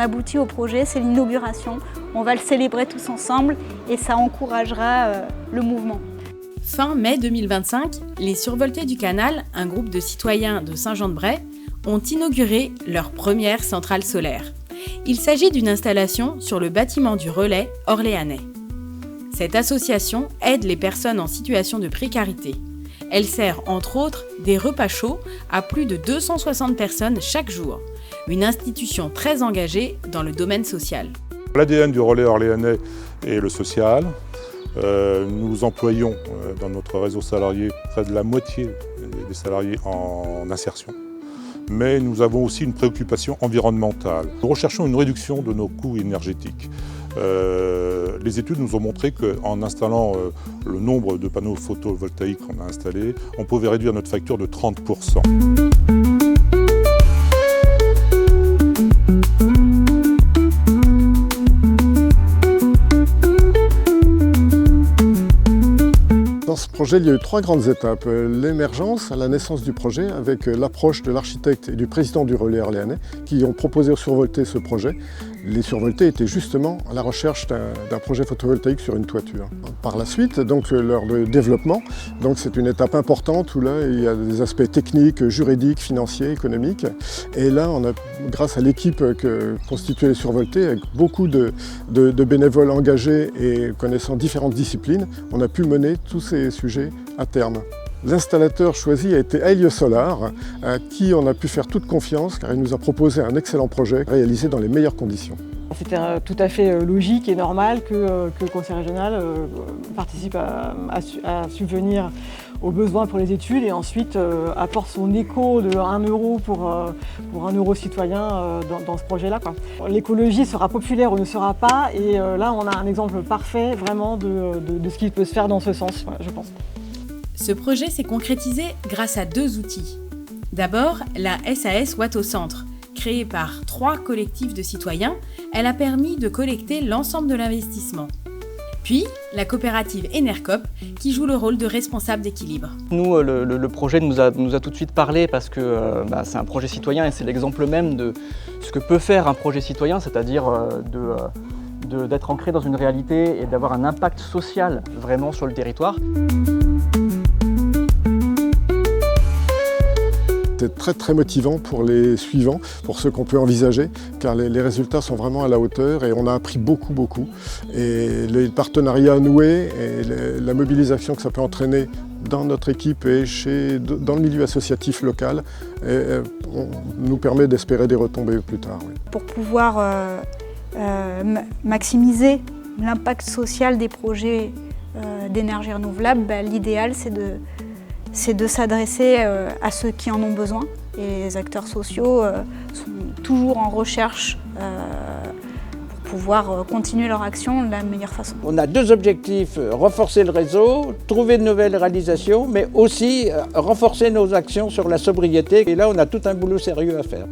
aboutit au projet, c'est l'inauguration. On va le célébrer tous ensemble et ça encouragera le mouvement. Fin mai 2025, les Survoltés du Canal, un groupe de citoyens de Saint-Jean-de-Bray, ont inauguré leur première centrale solaire. Il s'agit d'une installation sur le bâtiment du Relais orléanais. Cette association aide les personnes en situation de précarité. Elle sert entre autres des repas chauds à plus de 260 personnes chaque jour. Une institution très engagée dans le domaine social. L'ADN du Relais orléanais est le social. Nous employons dans notre réseau salarié près de la moitié des salariés en insertion. Mais nous avons aussi une préoccupation environnementale. Nous recherchons une réduction de nos coûts énergétiques. Les études nous ont montré qu'en installant le nombre de panneaux photovoltaïques qu'on a installés, on pouvait réduire notre facture de 30%. Dans ce projet, il y a eu 3 grandes étapes. L'émergence, la naissance du projet, avec l'approche de l'architecte et du président du Relais orléanais qui ont proposé aux Survoltés ce projet. Les Survoltés étaient justement à la recherche d'un projet photovoltaïque sur une toiture. Par la suite, donc, leur développement, c'est une étape importante où là, il y a des aspects techniques, juridiques, financiers, économiques. Et là, on a, grâce à l'équipe que constituait les Survoltés, avec beaucoup de bénévoles engagés et connaissant différentes disciplines, on a pu mener tous ces sujets à terme. L'installateur choisi a été Heliosolar, à qui on a pu faire toute confiance car il nous a proposé un excellent projet réalisé dans les meilleures conditions. C'était tout à fait logique et normal que le Conseil régional participe à subvenir aux besoins pour les études et ensuite apporte son écho de 1 euro pour 1 euro citoyen dans ce projet-là. L'écologie sera populaire ou ne sera pas et là on a un exemple parfait vraiment de ce qui peut se faire dans ce sens, je pense. Ce projet s'est concrétisé grâce à 2 outils. D'abord, la SAS Watt au Centre. Créée par 3 collectifs de citoyens, elle a permis de collecter l'ensemble de l'investissement. Puis, la coopérative Enercop, qui joue le rôle de responsable d'équilibre. Nous, le projet nous a tout de suite parlé parce que c'est un projet citoyen et c'est l'exemple même de ce que peut faire un projet citoyen, c'est-à-dire d'être ancré dans une réalité et d'avoir un impact social vraiment sur le territoire. C'est très très motivant pour les suivants, pour ceux qu'on peut envisager, car les résultats sont vraiment à la hauteur et on a appris beaucoup. Et les partenariats noués et la mobilisation que ça peut entraîner dans notre équipe et dans le milieu associatif local nous permet d'espérer des retombées plus tard. Oui. Pour pouvoir maximiser l'impact social des projets d'énergie renouvelable, l'idéal c'est de s'adresser à ceux qui en ont besoin. Et les acteurs sociaux sont toujours en recherche pour pouvoir continuer leur action de la meilleure façon. On a 2 objectifs, renforcer le réseau, trouver de nouvelles réalisations, mais aussi renforcer nos actions sur la sobriété. Et là, on a tout un boulot sérieux à faire.